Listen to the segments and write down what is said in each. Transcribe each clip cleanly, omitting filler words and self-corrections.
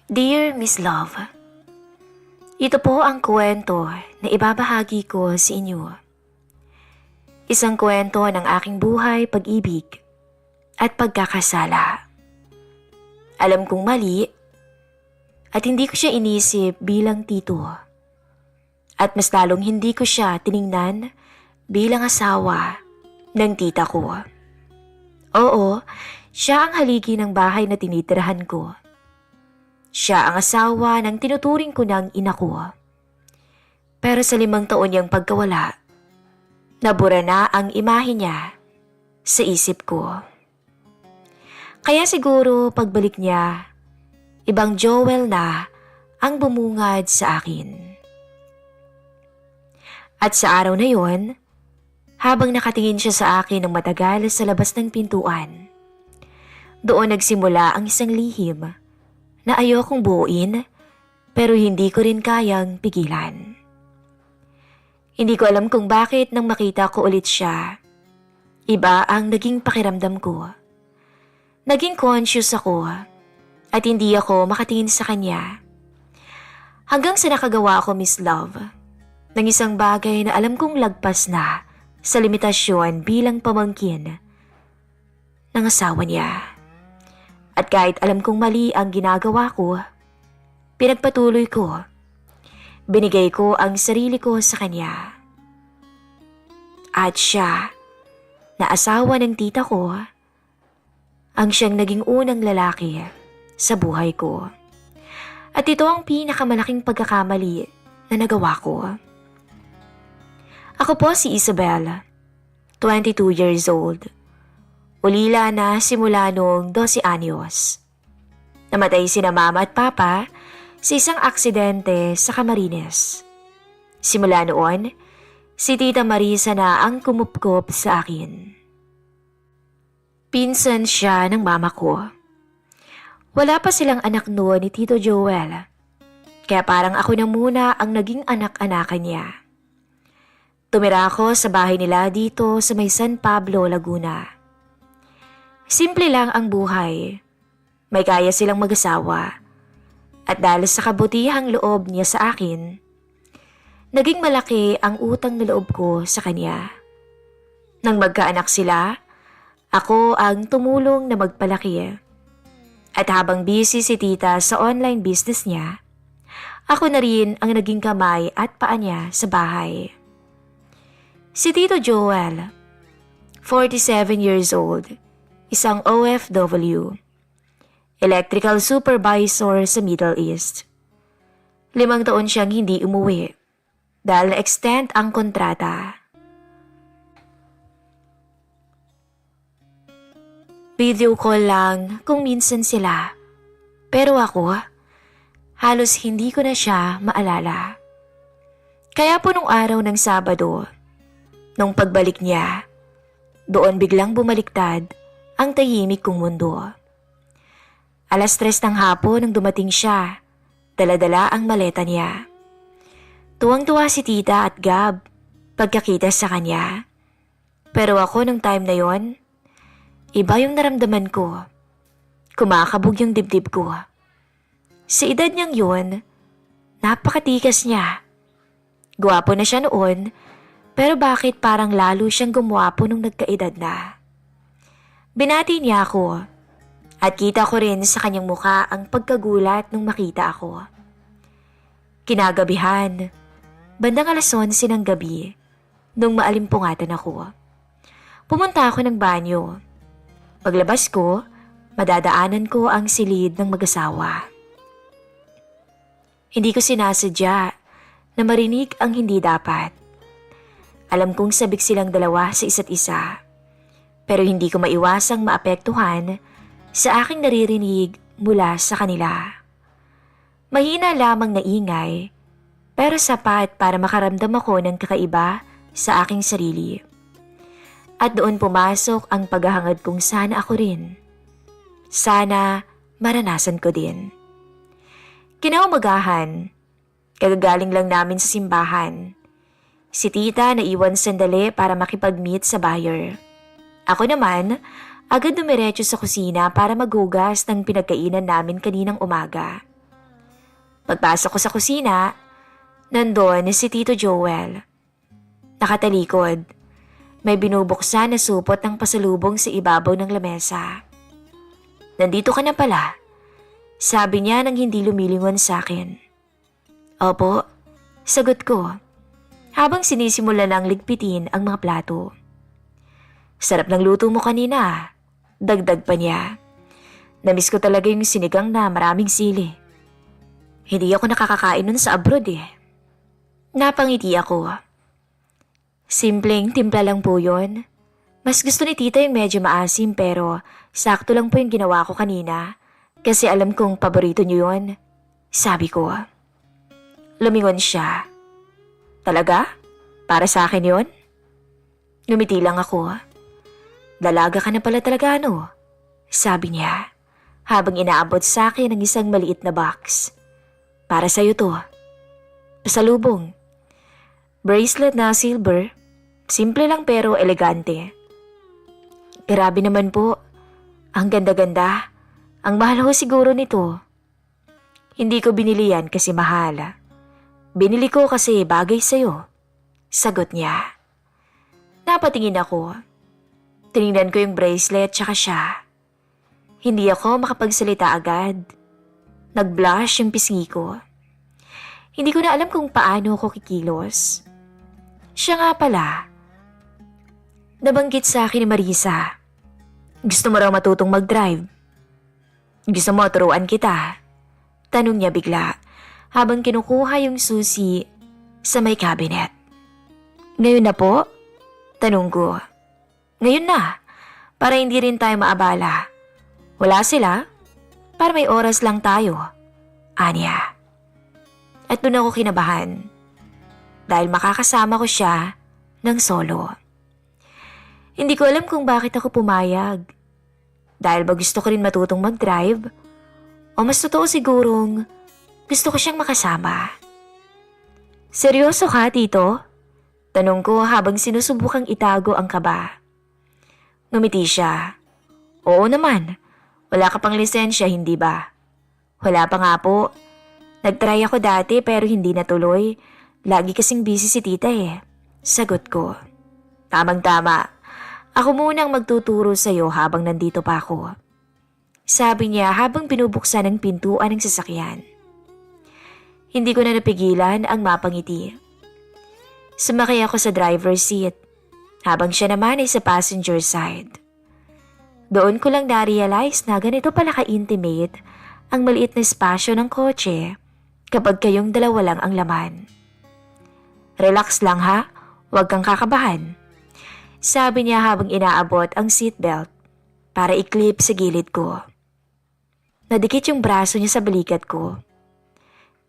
Dear Miss Love, ito po ang kwento na ibabahagi ko sa inyo. Isang kwento ng aking buhay, pag-ibig at pagkakasala. Alam kong mali at hindi ko siya inisip bilang tito. At mas lalong hindi ko siya tiningnan bilang asawa ng tita ko. Oo, siya ang haligi ng bahay na tinitirahan ko. Siya ang asawa ng tinuturing ko ng ina ko. Pero sa 5 taon niyang pagkawala, nabura na ang imahe niya sa isip ko. Kaya siguro pagbalik niya, ibang Joel na ang bumungad sa akin. At sa araw na yon, habang nakatingin siya sa akin ng matagal sa labas ng pintuan, doon nagsimula ang isang lihim na ayokong buuin pero hindi ko rin kayang pigilan. Hindi ko alam kung bakit nang makita ko ulit siya, iba ang naging pakiramdam ko. Naging conscious ako at hindi ako makatingin sa kanya. Hanggang sa nakagawa ako, Miss Love, ng isang bagay na alam kong lagpas na sa limitasyon bilang pamangkin ng asawa niya. At kahit alam kong mali ang ginagawa ko, pinagpatuloy ko. Binigay ko ang sarili ko sa kanya. At siya, na asawa ng tita ko, ang siyang naging unang lalaki sa buhay ko. At ito ang pinakamalaking pagkakamali na nagawa ko. Ako po si Isabel, 22 years old. Ulila na simula noong 12 anyos. Namatay sina mama at papa sa isang aksidente sa Camarines. Simula noon, si Tita Marisa na ang kumupkop sa akin. Pinsan siya ng mama ko. Wala pa silang anak noon ni Tito Joel, kaya parang ako na muna ang naging anak-anakan niya. Tumira ako sa bahay nila dito sa may San Pablo, Laguna. Simple lang ang buhay. May kaya silang mag-asawa. At dahil sa kabutihang loob niya sa akin, naging malaki ang utang na loob ko sa kanya. Nang magkaanak sila, ako ang tumulong na magpalaki. At habang busy si tita sa online business niya, ako na rin ang naging kamay at paa niya sa bahay. Si Tito Joel, 47 years old, isang OFW, electrical supervisor sa Middle East. 5 taon siyang hindi umuwi dahil na-extend ang kontrata. Video call lang kung minsan sila, pero ako, halos hindi ko na siya maalala. Kaya po nung araw ng Sabado, nung pagbalik niya, doon biglang bumaliktad ang tahimik kong mundo. 3:00 ng hapon nang dumating siya, dala-dala ang maleta niya. Tuwang-tuwa si tita at Gab pagkakita sa kanya. Pero ako nung time na yon, iba yung naramdaman ko. Kumakabog yung dibdib ko. Sa edad niyang yun, napakatikas niya. Gwapo na siya noon, pero bakit parang lalo siyang gumwapo nung nagkaedad na? Binati niya ako at kita ko rin sa kanyang muka ang pagkagulat nung makita ako. Kinagabihan, bandang 11:00 ng gabi, nung maalimpungatan ako. Pumunta ako ng banyo. Paglabas ko, madadaanan ko ang silid ng mag-asawa. Hindi ko sinasadya na marinig ang hindi dapat. Alam kong sabik silang dalawa sa isa't isa. Pero hindi ko maiwasang maapektuhan sa aking naririnig mula sa kanila. Mahina lamang na ingay, pero sapat para makaramdam ako ng kakaiba sa aking sarili. At doon pumasok ang paghahangad kong sana ako rin. Sana maranasan ko din. Kinaumagahan, kagagaling lang namin sa simbahan. Si tita naiwan sandali para makipag-meet sa buyer. Ako naman, agad dumiretso sa kusina para maghugas ng pinagkainan namin kaninang umaga. Pagpasok ko sa kusina, nandoon si Tito Joel. Nakatalikod. May binubuksan na supot ng pasalubong sa ibabaw ng lamesa. "Nandito ka na pala," sabi niya nang hindi lumilingon sa akin. "Opo," sagot ko, habang sinisimula lang ligpitin ang mga plato. "Sarap ng luto mo kanina," dagdag pa niya. "Namiss ko talaga yung sinigang na maraming sili. Hindi ako nakakakain nun sa abroad eh." Napangiti ako. "Simpleng timpla lang po yun. Mas gusto ni tita yung medyo maasim pero sakto lang po yung ginawa ko kanina kasi alam kong paborito niyo yun," sabi ko. Lumingon siya. "Talaga? Para sa akin yun?" Ngumiti lang ako. "Dalaga ka na pala talaga ano?" sabi niya habang inaabot sa akin ang isang maliit na box. "Para sa'yo to. Pasalubong. Bracelet na silver. Simple lang pero elegante." "Grabe naman po. Ang ganda-ganda. Ang mahal ho siguro nito." "Hindi ko binili yan kasi mahal. Binili ko kasi bagay sa'yo," sagot niya. Napatingin ako. Tinignan ko yung bracelet tsaka siya. Hindi ako makapagsalita agad. Nag-blush yung pisngi ko. Hindi ko na alam kung paano ako kikilos. Siya nga pala. Nabanggit sa akin ni Marisa. "Gusto mo raw matutong mag-drive? Gusto mo turuan kita?" Tanong niya bigla habang kinukuha yung susi sa may cabinet. "Ngayon na po?" tanong ko. "Ngayon na, para hindi rin tayo maabala. Wala sila, para may oras lang tayo," anya. At doon ako kinabahan dahil makakasama ko siya ng solo. Hindi ko alam kung bakit ako pumayag. Dahil ba gusto ko rin matutong mag-drive? O mas totoo sigurong gusto ko siyang makasama. "Seryoso ka, Tito?" tanong ko habang sinusubukang itago ang kaba. Ngumiti siya. "Oo naman. Wala ka pang lisensya, hindi ba?" "Wala pa nga po. Nag-try ako dati pero hindi natuloy. Lagi kasing busy si tita eh," sagot ko. "Tamang-tama. Ako munang magtuturo sa'yo habang nandito pa ako," sabi niya habang binubuksan ang pintuan ng sasakyan. Hindi ko na napigilan ang mapangiti. Sumakay ako sa driver's seat habang siya naman ay sa passenger side. Doon ko lang na-realize na ganito pala ka-intimate ang maliit na espasyo ng kotse kapag kayong dalawa lang ang laman. "Relax lang ha, huwag kang kakabahan," sabi niya habang inaabot ang seatbelt para i-clip sa gilid ko. Nadikit yung braso niya sa balikat ko.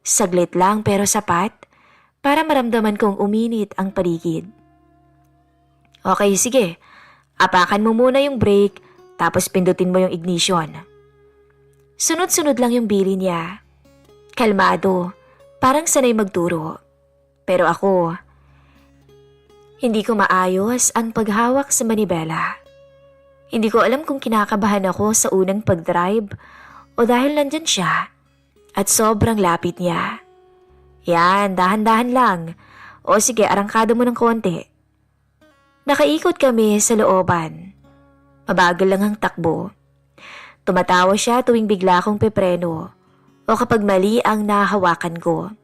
Saglit lang pero sapat para maramdaman kong uminit ang paligid. "Okay, sige. Apakan mo muna yung brake tapos pindutin mo yung ignition." Sunod-sunod lang yung bili niya. Kalmado, parang sanay magturo. Pero ako, hindi ko maayos ang paghawak sa manibela. Hindi ko alam kung kinakabahan ako sa unang pag-drive o dahil nandyan siya at sobrang lapit niya. "Yan, dahan-dahan lang. O sige, arangkado mo ng konti." Nakaikot kami sa looban. Mabagal lang ang takbo. Tumatawa siya tuwing bigla akong pepreno o kapag mali ang nahawakan ko.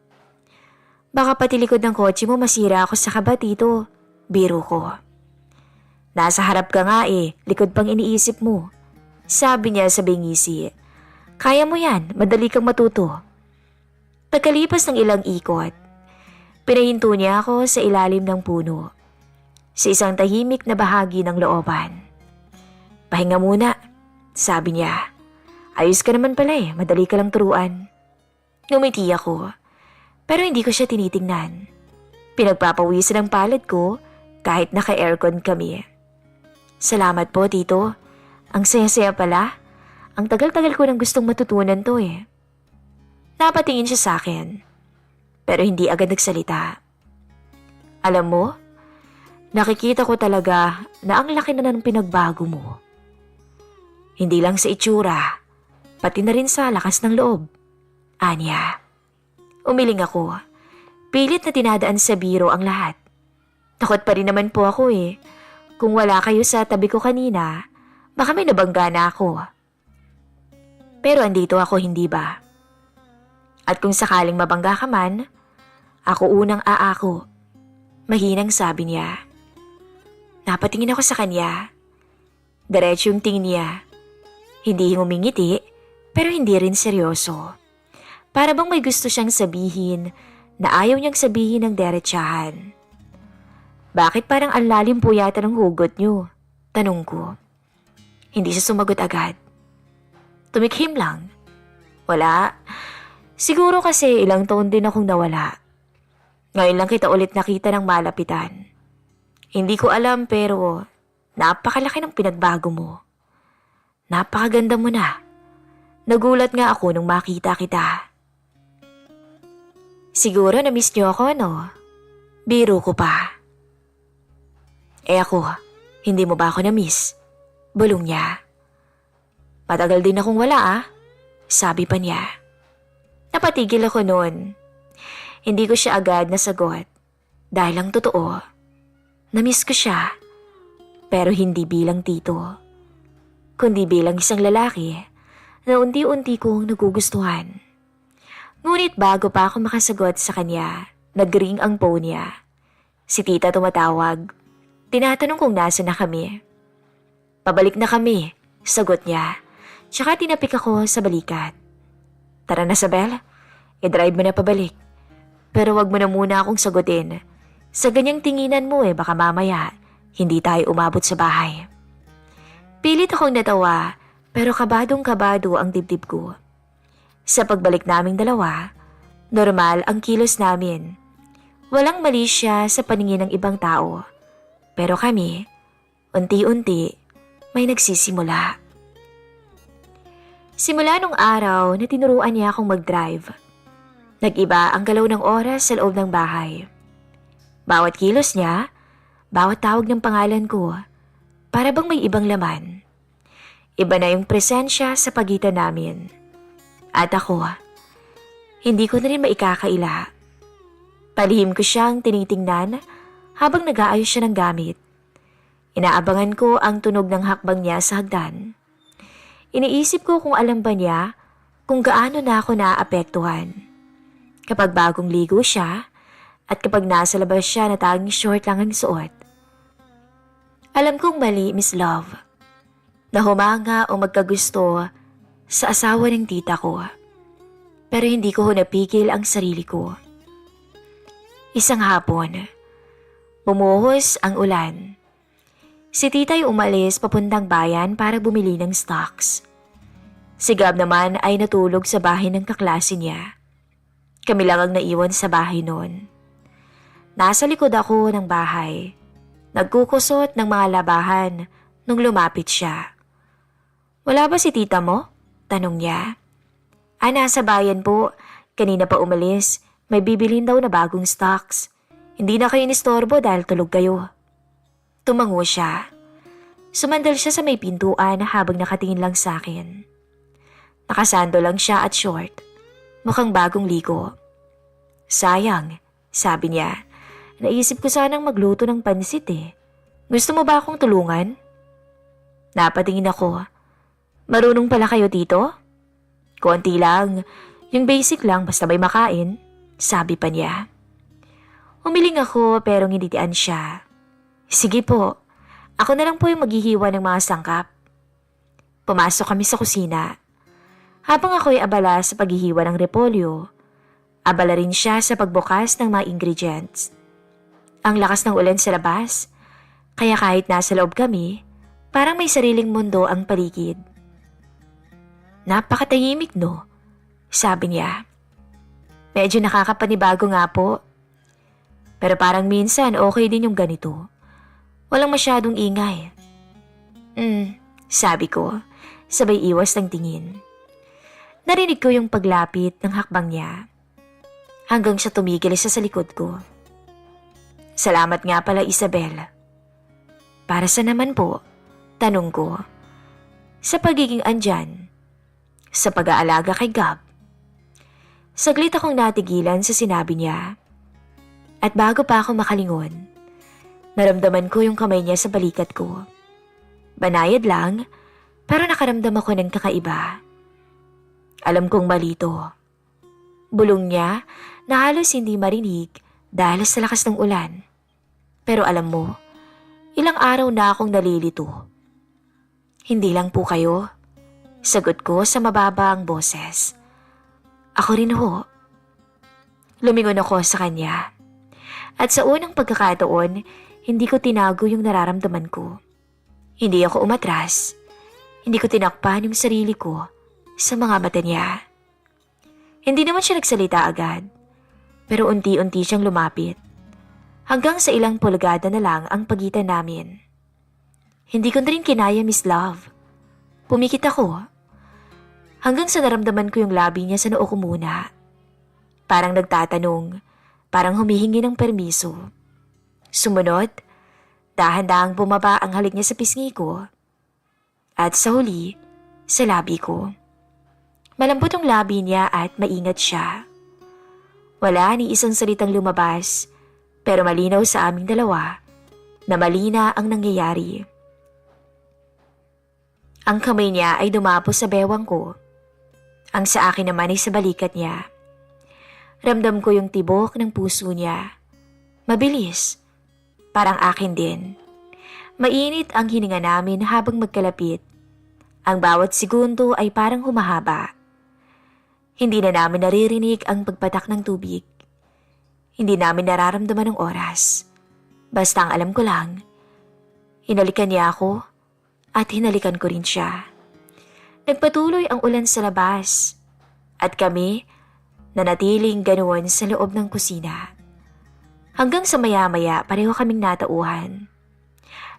"Baka pati likod ng kotse mo masira ako sa kaba, Tito," biro ko. "Nasa harap ka nga eh, likod pang iniisip mo," sabi niya sa bingisi. "Kaya mo yan, madali kang matuto." Pagkalipas ng ilang ikot, pinahinto niya ako sa ilalim ng puno, sa isang tahimik na bahagi ng looban. "Pahinga muna," sabi niya. "Ayos ka naman pala eh, madali ka lang turuan." Ngumiti ako, pero hindi ko siya tinitingnan. Pinagpapawisan ang palad ko kahit naka-aircon kami. "Salamat po, Tito. Ang saya-saya pala. Ang tagal-tagal ko nang gustong matutunan to eh." Napatingin siya sa akin, pero hindi agad nagsalita. "Alam mo, nakikita ko talaga na ang laki na ng pinagbago mo. Hindi lang sa itsura, pati na rin sa lakas ng loob," anya. Umiling ako. Pilit na tinadaan sa biro ang lahat. Takot pa rin naman po ako eh. Kung wala kayo sa tabi ko kanina, baka may nabangga na ako. Pero andito ako, hindi ba? At kung sakaling mabangga ka man, ako unang aako. Mahinang sabi niya. Napatingin ako sa kanya. Diretso yung tingin niya. Hindi ngumingiti, pero hindi rin seryoso. Para bang may gusto siyang sabihin na ayaw niyang sabihin ng diretsahan. Bakit parang ang lalim po yata ng hugot niyo? Tanong ko. Hindi siya sumagot agad. Tumikhim lang. Wala. Siguro kasi ilang taon din akong nawala. Ngayon lang kita ulit nakita ng malapitan. Hindi ko alam pero napakalaki ng pinagbago mo. Napakaganda mo na. Nagulat nga ako nung makita kita. Siguro na-miss niyo ako, no? Biro ko pa. Ako, hindi mo ba ako na-miss? Bulong niya. Matagal din akong wala sabi pa niya. Napatigil ako noon. Hindi ko siya agad nasagot. Dahil ang totoo, na-miss ko siya. Pero hindi bilang tito. Kundi bilang isang lalaki na unti-unti kong nagugustuhan. Ngunit bago pa ako makasagot sa kanya, nag-ring ang phone niya. Si tita tumatawag. Tinatanong kung nasa na kami. Pabalik na kami, sagot niya. Tsaka tinapik ako sa balikat. Tara na, Sabel. I-drive mo na pabalik. Pero wag mo na muna akong sagutin. Sa ganyang tinginan mo baka mamaya hindi tayo umabot sa bahay. Pilit akong natawa pero kabadong-kabado ang dibdib ko. Sa pagbalik naming dalawa, normal ang kilos namin. Walang mali siya sa paningin ng ibang tao. Pero kami, unti-unti, may nagsisimula. Simula nung araw na tinuruan niya akong mag-drive. Nag-iba ang galaw ng oras sa loob ng bahay. Bawat kilos niya, bawat tawag ng pangalan ko, para bang may ibang laman. Iba na yung presensya sa pagitan namin. At ako, hindi ko na rin maikakaila. Palihim ko siyang tinitingnan habang nag-aayos siya ng gamit. Inaabangan ko ang tunog ng hakbang niya sa hagdan. Iniisip ko kung alam ba niya kung gaano na ako naaapektuhan. Kapag bagong ligo siya at kapag nasa labas siya na tanging short lang ang suot. Alam kong mali, Miss Love, na humanga o magkagusto sa asawa ng tita ko. Pero hindi ko napigil ang sarili ko. Isang hapon, bumuhos ang ulan. Si tita'y umalis papuntang bayan para bumili ng stocks. Si Gab naman ay natulog sa bahay ng kaklase niya. Kami lang ang naiwan sa bahay noon. Nasa likod ako ng bahay. Nagkukusot ng mga labahan nung lumapit siya. Wala ba si tita mo? Tanong niya. Nasa bayan po. Kanina pa umalis. May bibilhin daw na bagong stocks. Hindi na kayo nistorbo dahil tulog kayo. Tumango siya. Sumandal siya sa may pintuan habang nakatingin lang sa akin. Nakasando lang siya at short. Mukhang bagong ligo. Sayang, sabi niya. Naisip ko sanang magluto ng pansit Gusto mo ba akong tulungan? Napatingin ako. Marunong pala kayo dito? Konti lang. Yung basic lang basta may makain, sabi pa niya. Umiling ako pero ngitian siya. Sige po, ako na lang po yung maghihiwa ng mga sangkap. Pumasok kami sa kusina. Habang ako'y abala sa paghihiwa ng repolyo, abala rin siya sa pagbukas ng mga ingredients. Ang lakas ng ulan sa labas, kaya kahit nasa loob kami, parang may sariling mundo ang paligid. Napakatahimik no, sabi niya. Medyo nakakapanibago nga po. Pero parang minsan okay din yung ganito. Walang masyadong ingay. Sabi ko, sabay iwas ng tingin. Narinig ko yung paglapit ng hakbang niya. Hanggang siya tumigil siya sa likod ko. Salamat nga pala, Isabel. Para sa naman po, tanong ko. Sa pagiging andyan, sa pag-aalaga kay Gab. Saglit akong natigilan sa sinabi niya. At bago pa ako makalingon, naramdaman ko yung kamay niya sa balikat ko. Banayad lang, pero nakaramdam ako ng kakaiba. Alam kong mali to. Bulong niya na halos hindi marinig dahil sa lakas ng ulan. Pero alam mo, ilang araw na akong nalilito. Hindi lang po kayo. Sagot ko sa mababa ang boses. Ako rin ho. Lumingon ako sa kanya. At sa unang pagkakataon, hindi ko tinago yung nararamdaman ko. Hindi ako umatras. Hindi ko tinakpan yung sarili ko sa mga mata niya. Hindi naman siya nagsalita agad, pero unti-unti siyang lumapit. Hanggang sa ilang pulgada na lang ang pagitan namin. Hindi ko na rin kinaya, Miss Love. Pumikit ako. Hanggang sa naramdaman ko yung labi niya sa noo ko muna. Parang nagtatanong, parang humihingi ng permiso. Sumunod, dahan-dahang bumaba ang halik niya sa pisngi ko. At sa huli, sa labi ko. Malambot ang labi niya at maingat siya. Wala ni isang salitang lumabas, pero malinaw sa aming dalawa na mali na ang nangyayari. Ang kamay niya ay dumapos sa bewang ko. Ang sa akin naman ay sa balikat niya. Ramdam ko yung tibok ng puso niya. Mabilis. Parang akin din. Mainit ang hininga namin habang magkalapit. Ang bawat segundo ay parang humahaba. Hindi na namin naririnig ang pagpatak ng tubig. Hindi namin nararamdaman ng oras. Basta ang alam ko lang, hinalikan niya ako at hinalikan ko rin siya. Nagpatuloy ang ulan sa labas at kami nanatiling ganoon sa loob ng kusina. Hanggang sa maya-maya pareho kaming natauhan.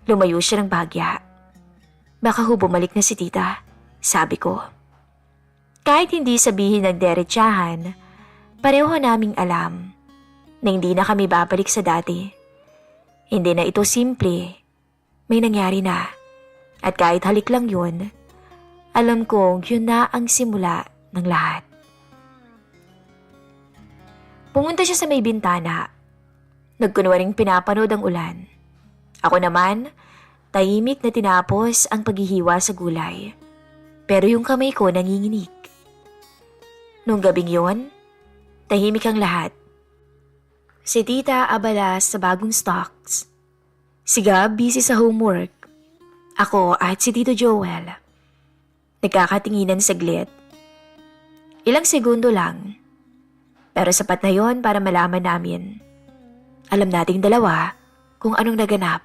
Lumayo siya ng bahagya. Baka ho bumalik na si tita, sabi ko. Kahit hindi sabihin ng derechahan, pareho naming alam na hindi na kami babalik sa dati. Hindi na ito simple. May nangyari na. At kahit halik lang yun, alam kong yun na ang simula ng lahat. Pumunta siya sa may bintana. Nagkunwaring pinapanood ang ulan. Ako naman, tahimik na tinapos ang paghihiwa sa gulay. Pero yung kamay ko nanginginig. Nung gabing yon, tahimik ang lahat. Si tita abala sa bagong stocks. Si Gab busy sa homework. Ako at si Tito Joel. Nagkakatinginan saglit. Ilang segundo lang. Pero sapat na yon para malaman namin. Alam nating dalawa kung anong naganap.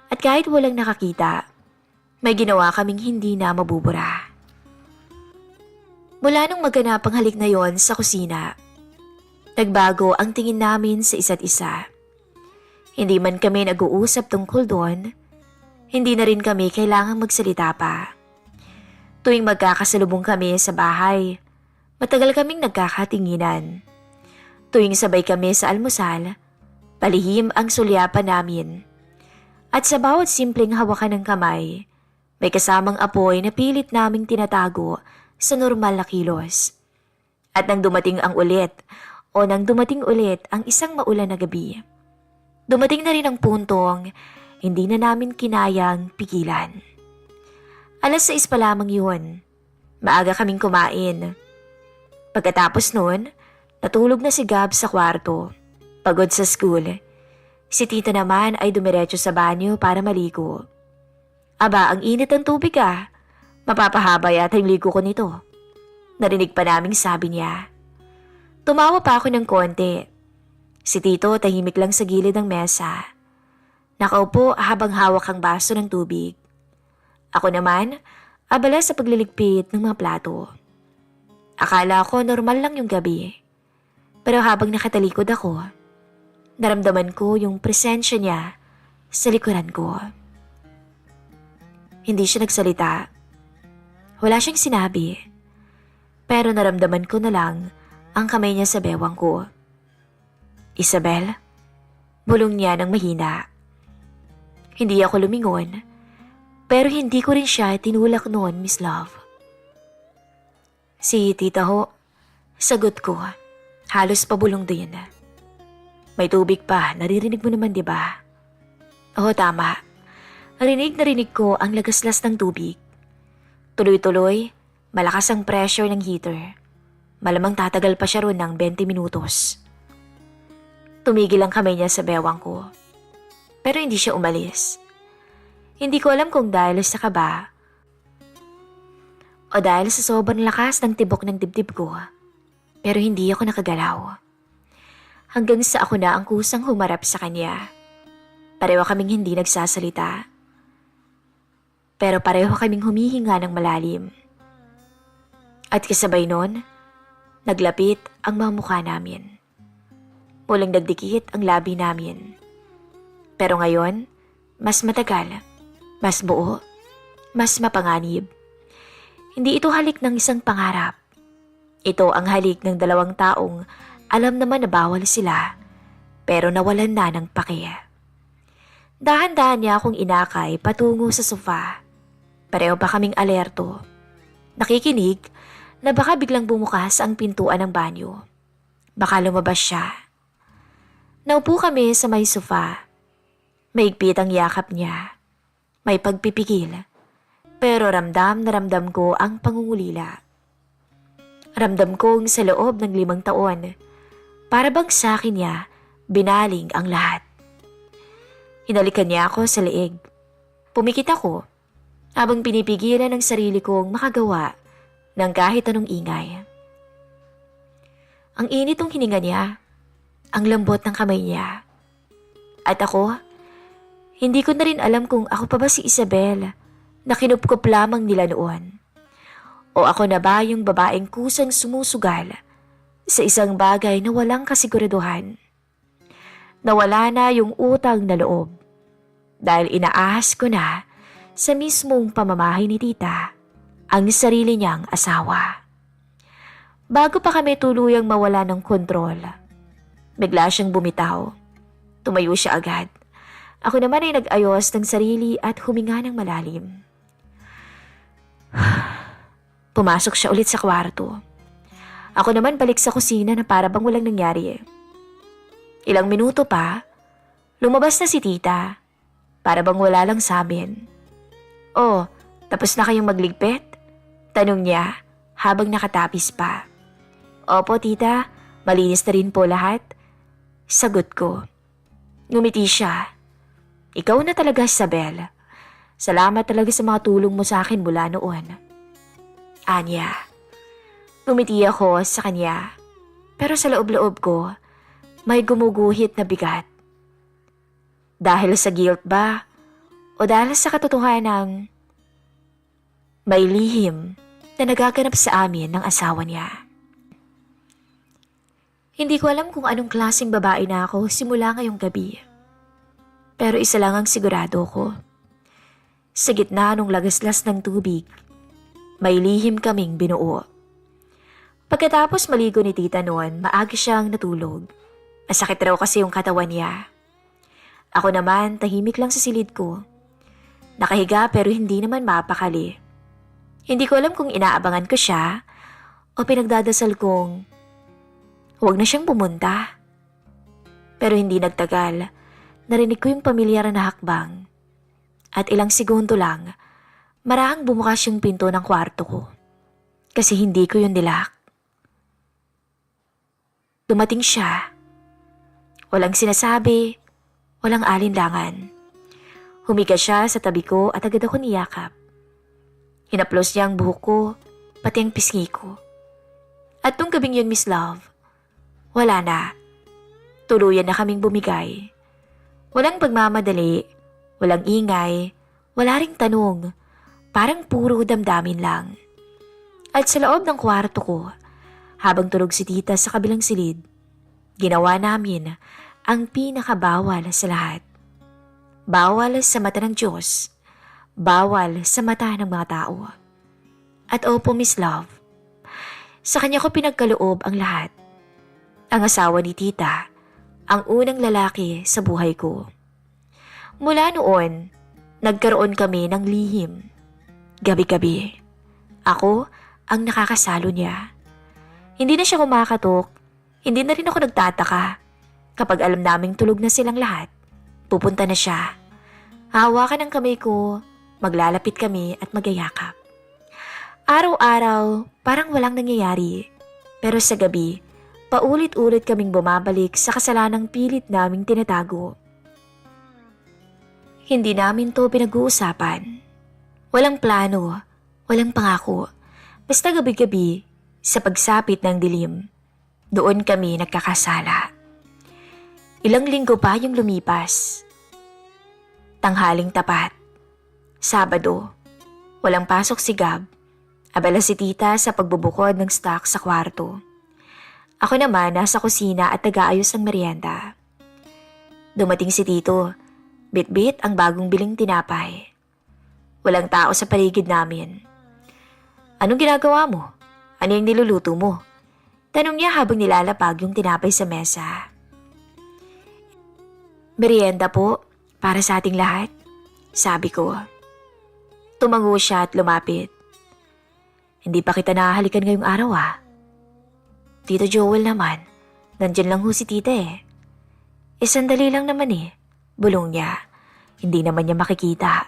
At kahit walang nakakita, may ginawa kaming hindi na mabubura. Mula nung maganap ang halik na yon sa kusina, nagbago ang tingin namin sa isa't isa. Hindi man kami nag-uusap tungkol doon, hindi na rin kami kailangang magsalita pa. Tuwing magkakasalubong kami sa bahay, matagal kaming nagkakatinginan. Tuwing sabay kami sa almusal, palihim ang sulyapan namin. At sa bawat simpleng hawakan ng kamay, may kasamang apoy na pilit naming tinatago sa normal na kilos. At nang dumating ang ulit, o nang dumating ulit ang isang maulan na gabi, dumating na rin ang puntong hindi na namin kinayang pigilan. 6:00 pa lamang yun. Maaga kaming kumain. Pagkatapos nun, natulog na si Gab sa kwarto. Pagod sa school. Si tita naman ay dumiretso sa banyo para maligo. Aba, ang init ng tubig ah. Mapapahaba yata yung ligo ko nito. Narinig pa naming sabi niya. Tumawa pa ako ng konti. Si tito tahimik lang sa gilid ng mesa. Nakaupo habang hawak ang baso ng tubig. Ako naman, abala sa pagliligpit ng mga plato. Akala ko normal lang yung gabi. Pero habang nakatalikod ako, naramdaman ko yung presensya niya sa likuran ko. Hindi siya nagsalita. Wala siyang sinabi. Pero naramdaman ko na lang ang kamay niya sa bewang ko. Isabel, bulong niya ng mahina. Hindi ako lumingon. Pero hindi ko rin siya tinulak noon, Miss Love. Si tita ho, Sagot ko, halos pabulong din. May tubig pa, naririnig mo naman 'di ba? Oo, tama. Narinig ko ang lagaslas ng tubig. Tuloy-tuloy, malakas ang pressure ng heater. Malamang tatagal pa siya ron ng 20 minutos. Tumigil ang kamay niya sa bewang ko. Pero hindi siya umalis. Hindi ko alam kung dahil sa kaba o dahil sa sobrang lakas ng tibok ng dibdib ko. Pero hindi ako nakagalaw. Hanggang sa ako na ang kusang humarap sa kanya. Pareho kaming hindi nagsasalita. Pero pareho kaming humihinga ng malalim. At kasabay nun, naglapit ang mga mukha namin. Muling nagdikit ang labi namin. Pero ngayon, mas matagal, mas buo, mas mapanganib. Hindi ito halik ng isang pangarap. Ito ang halik ng dalawang taong alam naman na bawal sila, pero nawalan na ng pake. Dahan-dahan niya akong inakay patungo sa sofa. Pareho pa kaming alerto. Nakikinig na baka biglang bumukas ang pintuan ng banyo. Baka lumabas siya. Naupo kami sa may sofa. Maigpit ang yakap niya. May pagpipigil. Pero ramdam na ramdam ko ang pangungulila. Ramdam kong sa loob ng 5 taon, para bang sa akin niya binaling ang lahat. Hinalikan niya ako sa leeg. Pumikit ako habang pinipigilan ng sarili kong makagawa ng kahit anong ingay. Ang init ng hininga niya, ang lambot ng kamay niya. At ako, hindi ko na rin alam kung ako pa ba si Isabel na kinupkup lamang nila noon. O ako na ba yung babaeng kusang sumusugal sa isang bagay na walang kasiguraduhan. Nawala na yung utang na loob dahil inaahas ko na sa mismong pamamahay ni tita ang sarili niyang asawa. Bago pa kami tuluyang mawala ng kontrol, bigla siyang bumitaw. Tumayo siya agad. Ako naman ay nag-ayos ng sarili at huminga ng malalim. Pumasok siya ulit sa kwarto. Ako naman balik sa kusina na para bang walang nangyari. Ilang minuto pa, lumabas na si tita. Para bang wala lang sa amin. Oh, tapos na kayong magligpit? Tanong niya habang nakatapis pa. Opo tita, malinis na rin po lahat. Sagot ko. Ngumiti siya. Ikaw na talaga, Isabel. Salamat talaga sa mga tulong mo sa akin mula noon. Anya. Ngumiti ako sa kanya. Pero sa loob-loob ko, may gumuguhit na bigat. Dahil sa guilt ba? O dahil sa katotohanan may lihim na nagaganap sa amin ng asawa niya. Hindi ko alam kung anong klaseng babae na ako simula ngayong gabi. Pero isa lang ang sigurado ko. Sa gitna ng lagaslas ng tubig, may lihim kaming binuo. Pagkatapos maligo ni tita noon, maaga siyang natulog. Masakit raw kasi yung katawan niya. Ako naman, tahimik lang sa silid ko. Nakahiga pero hindi naman mapakali. Hindi ko alam kung inaabangan ko siya o pinagdadasal kong huwag na siyang pumunta. Pero hindi nagtagal, narinig ko yung pamilyar na hakbang. At ilang segundo lang, marahang bumukas yung pinto ng kwarto ko. Kasi hindi ko yun nilak. Dumating siya. Walang sinasabi, walang alinlangan. Humiga siya sa tabi ko at agad ako niyakap. Hinaplos niya ang buhok ko, pati ang pisngi ko. At nung gabing yun, Miss Love, wala na. Tuluyan na kaming bumigay. Walang pagmamadali, walang ingay, wala ring tanong. Parang puro damdamin lang. At sa loob ng kwarto ko, habang tulog si tita sa kabilang silid, ginawa namin ang pinakabawal sa lahat. Bawal sa mata ng Diyos, bawal sa mata ng mga tao. At opo, Miss Love, sa kanya ko pinagkaloob ang lahat. Ang asawa ni tita, ang unang lalaki sa buhay ko. Mula noon, nagkaroon kami ng lihim. Gabi-gabi, ako ang nakakasalo niya. Hindi na siya kumakatok, hindi na rin ako nagtataka. Kapag alam naming tulog na silang lahat, pupunta na siya. Hahawakan ng kamay ko, maglalapit kami at magyayakap. Araw-araw, parang walang nangyayari. Pero sa gabi, paulit-ulit kaming bumabalik sa kasalanang pilit naming tinatago. Hindi namin to pinag-uusapan. Walang plano, walang pangako. Basta gabi-gabi, sa pagsapit ng dilim, doon kami nagkakasala. Ilang linggo pa yung lumipas. Tanghaling tapat. Sabado, walang pasok si Gab. Abala si tita sa pagbubukod ng stock sa kwarto. Ako naman nasa kusina at nag-aayos ng merienda. Dumating si tito, bit-bit ang bagong biling tinapay. Walang tao sa paligid namin. Anong ginagawa mo? Ano yung niluluto mo? Tanong niya habang nilalapag yung tinapay sa mesa. Merienda po, para sa ating lahat, sabi ko. Tumango siya at lumapit. Hindi pa kita nakahalikan ngayong araw Tito Joel naman, nandyan lang ho si tita sandali lang naman bulong niya. Hindi naman niya makikita.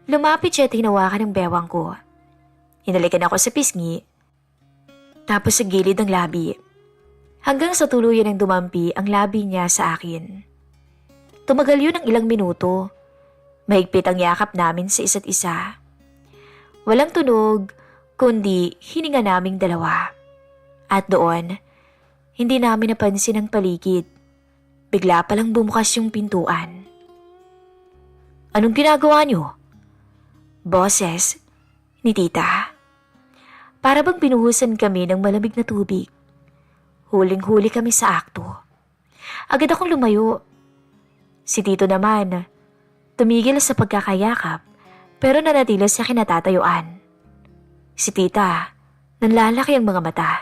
Lumapit siya at hinawakan ng bewang ko. Hinalikan ako sa pisngi, tapos sa gilid ng labi. Hanggang sa tuluyan ng dumampi ang labi niya sa akin. Tumagal yun ng ilang minuto. Mahigpit ang yakap namin sa isa't isa. Walang tunog, kundi hininga naming dalawa. At doon, hindi namin napansin ang paligid. Bigla palang bumukas yung pintuan. Anong ginagawa niyo? Boses ni tita. Para bang binuhusan kami ng malamig na tubig. Huling-huli kami sa akto. Agad akong lumayo. Si tito naman, tumigil sa pagkakayakap pero nanatili sa kinatatayuan. Si tita, nanlalaki ang mga mata.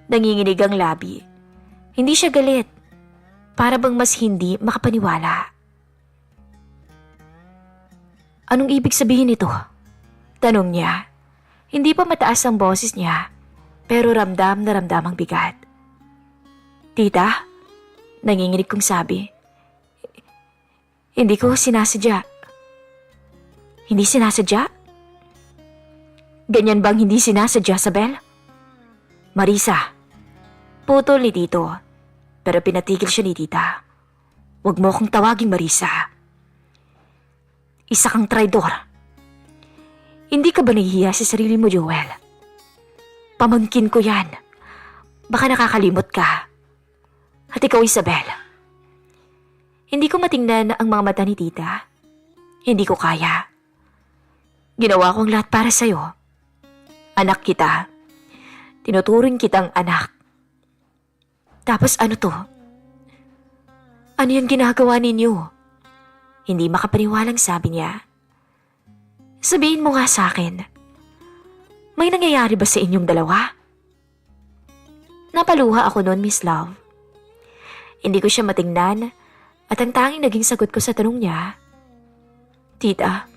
Nanginginig ang labi. Hindi siya galit. Para bang mas hindi makapaniwala. Anong ibig sabihin nito? Tanong niya. Hindi pa mataas ang boses niya, pero ramdam na ramdam ang bigat. Tita, nanginginig kong sabi. Hindi ko sinasadya. Hindi sinasadya? Ganyan bang hindi sinasadya, Sabel? Marisa, putol ni tito, pero pinatigil siya ni tita. Huwag mo akong tawaging Marisa. Isa kang traidor. Hindi ka ba nahihiya sa sarili mo, Joel? Pamangkin ko yan. Baka nakakalimot ka. At ikaw, Isabel. Hindi ko matingnan ang mga mata ni tita. Hindi ko kaya. Ginawa ko ang lahat para sa'yo. Anak kita. Tinuturing kitang anak. Tapos ano to? Ano yung ginagawa ninyo? Hindi makapaniwalang sabi niya. Sabihin mo nga sa akin, may nangyayari ba sa inyong dalawa? Napaluha ako noon, Miss Love. Hindi ko siya matingnan at ang tanging naging sagot ko sa tanong niya, Tita,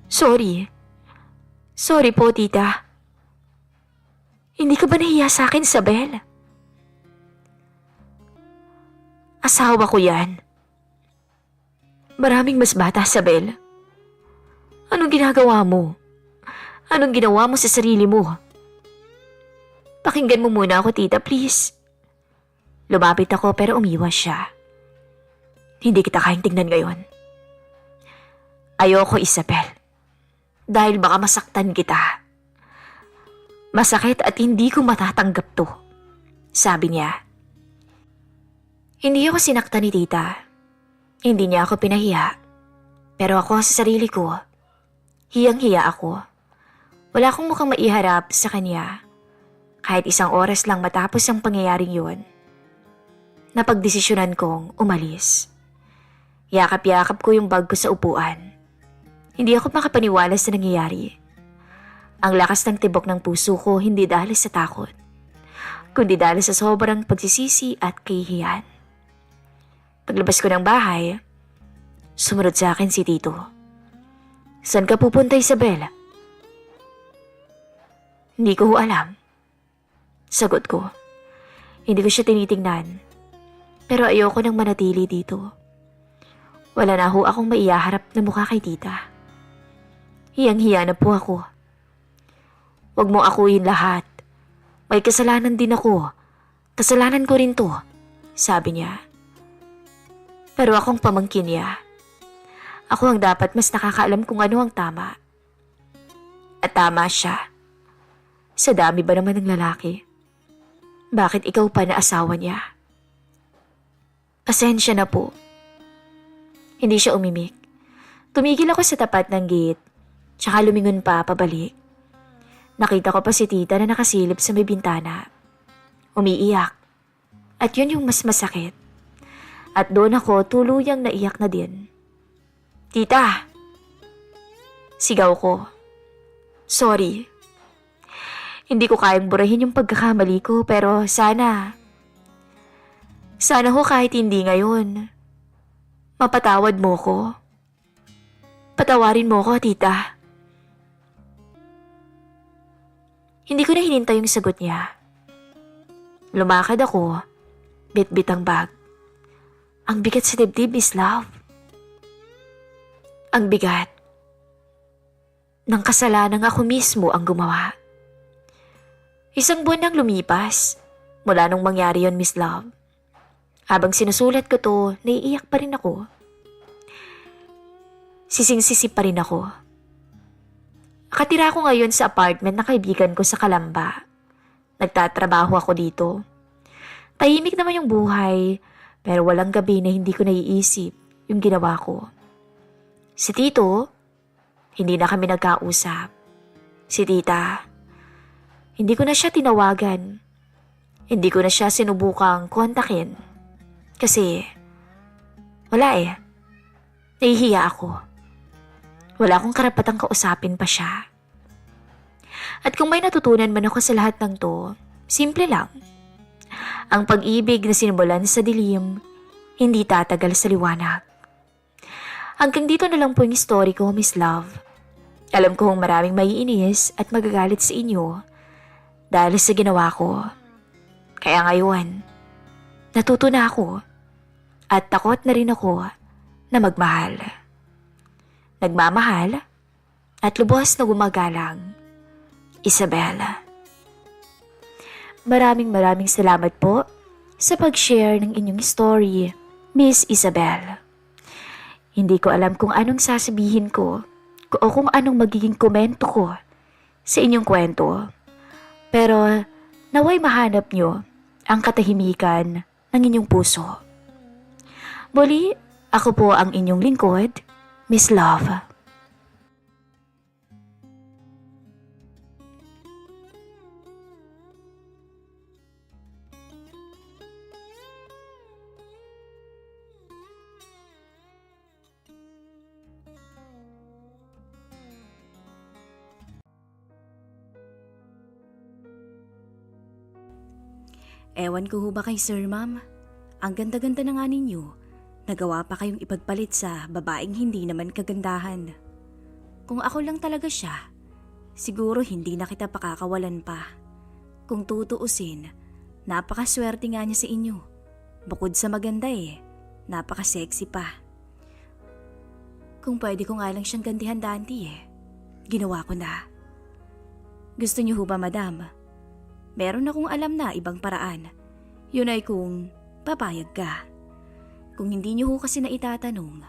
sorry. Sorry po, tita. Hindi ka ba nahiya sa akin, Sabel? Asawa ko yan. Maraming mas bata, Sabel. Anong ginagawa mo? Anong ginawa mo sa sarili mo? Pakinggan mo muna ako, tita, please. Lumapit ako pero umiwas siya. Hindi kita kayang tingnan ngayon. Ayoko, Isabel. Dahil baka masaktan kita. Masakit at hindi ko matatanggap to. Sabi niya. Hindi ako sinaktan ni tita. Hindi niya ako pinahiya. Pero ako sa sarili ko, hiyang-hiya ako. Wala akong mukhang maiharap sa kanya. Kahit isang oras lang matapos ang pangyayaring yun, napagdesisyonan kong umalis. Yakap-yakap ko yung bag ko sa upuan. Hindi ako makapaniwala sa nangyayari. Ang lakas ng tibok ng puso ko hindi dahil sa takot, kundi dahil sa sobrang pagsisisi at kahihiyan. Paglabas ko ng bahay, sumunod sa akin si Tito. Saan ka pupunta, Isabel? Hindi ko alam. Sagot ko. Hindi ko siya tinitingnan. Pero ayoko nang manatili dito. Wala na ho akong maiyaharap na mukha kay tita. Hiyang-hiya na po ako. Huwag mo akuin lahat. May kasalanan din ako. Kasalanan ko rin to, sabi niya. Pero akong pamangkin niya. Ako ang dapat mas nakakaalam kung ano ang tama. At tama siya. Sa dami ba naman ng lalaki? Bakit ikaw pa na asawa niya? Pasensya na po. Hindi siya umimik. Tumigil ako sa tapat ng gate, tsaka lumingon pa pabalik. Nakita ko pa si tita na nakasilip sa may bintana. Umiiyak. At yun yung mas masakit. At doon ako tuluyang naiyak na din. Tita! Sigaw ko. Sorry. Hindi ko kayang burahin yung pagkakamali ko pero sana ho kahit hindi ngayon. Mapatawad mo ko. Patawarin mo ko, tita. Hindi ko na hinintay yung sagot niya. Lumakad ako, bit-bit ang bag. Ang bigat sa dibdib, Miss Love. Ang bigat. Nang kasalanang ako mismo ang gumawa. Isang buwan nang lumipas mula nung mangyari yon, Miss Love. Habang sinusulat ko to, naiiyak pa rin ako. Sising-sisi pa rin ako. Nakatira ako ngayon sa apartment na kaibigan ko sa Kalamba. Nagtatrabaho ako dito. Tahimik naman yung buhay, pero walang gabi na hindi ko naiisip yung ginawa ko. Si Tito, hindi na kami nagkausap. Si Tita, hindi ko na siya tinawagan. Hindi ko na siya sinubukang kontakin. Kasi, wala eh. Nahihiya ako. Wala akong karapatang kausapin pa siya. At kung may natutunan man ako sa lahat ng to, simple lang. Ang pag-ibig na sinimulan sa dilim, hindi tatagal sa liwanag. Hanggang dito na lang po yung story ko, Miss Love. Alam kong maraming maiinis at magagalit sa inyo dahil sa ginawa ko. Kaya ngayon, natuto na ako at takot na rin ako na magmahal. Nagmamahal at lubos na gumagalang. Isabel. Maraming salamat po sa pag-share ng inyong story, Miss Isabel. Hindi ko alam kung anong sasabihin ko o kung anong magiging komento ko sa inyong kwento. Pero naway mahanap nyo ang katahimikan ng inyong puso. Muli, ako po ang inyong lingkod, Miss Love. Ewan ko ho ba kay Sir Ma'am? Ang ganda-ganda na nga ninyo. Nagawa pa kayong ipagpalit sa babaeng hindi naman kagandahan. Kung ako lang talaga siya, siguro hindi na kita pakakawalan pa. Kung tutuusin, napakaswerte nga niya sa inyo. Bukod sa maganda napaka-sexy pa. Kung pwede ko nga lang siyang gantihan dati ginawa ko na. Gusto niyo ho ba, madam? Meron akong alam na ibang paraan. Yun ay kung papayag ka. Kung hindi niyo ho kasi na itatanong,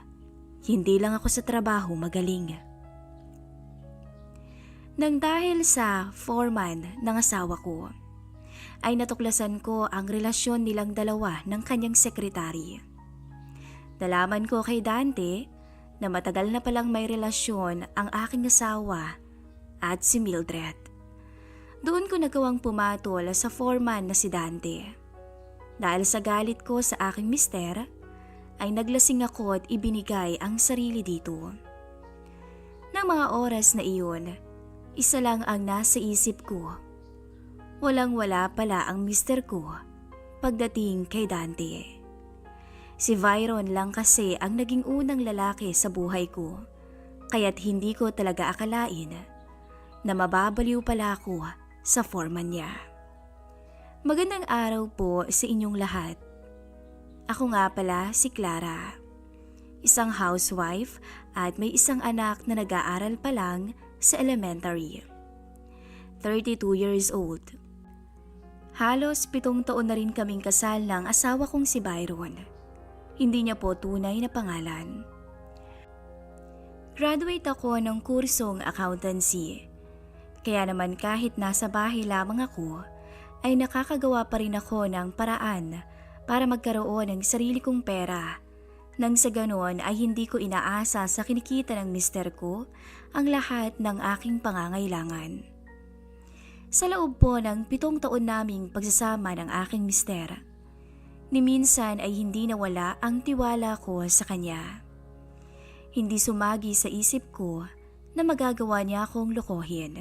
hindi lang ako sa trabaho magaling. Nang dahil sa foreman ng asawa ko, ay natuklasan ko ang relasyon nilang dalawa ng kanyang sekretary. Nalaman ko kay Dante na matagal na palang may relasyon ang aking asawa at si Mildred. Doon ko nagawang pumatol sa foreman na si Dante. Dahil sa galit ko sa aking mister, ay naglasing ako at ibinigay ang sarili dito. Nang mga oras na iyon, isa lang ang nasa isip ko. Walang-wala pala ang mister ko pagdating kay Dante. Si Byron lang kasi ang naging unang lalaki sa buhay ko, kaya't hindi ko talaga akalain na mababaliw pala ako sa foreman niya. Magandang araw po sa inyong lahat. Ako nga pala si Clara. Isang housewife at may isang anak na nag-aaral pa lang sa elementary. 32 years old. Halos 7 taon na rin kaming kasal ng asawa kong si Byron. Hindi niya po tunay na pangalan. Graduate ako ng kursong accountancy. Kaya naman kahit nasa bahay lamang ako, ay nakakagawa pa rin ako ng paraan para magkaroon ng sarili kong pera. Nang sa ganoon ay hindi ko inaasa sa kinikita ng mister ko ang lahat ng aking pangangailangan. Sa loob po ng 7 taon naming pagsasama ng aking mister, ni minsan ay hindi nawala ang tiwala ko sa kanya. Hindi sumagi sa isip ko na magagawa niya akong lokohin.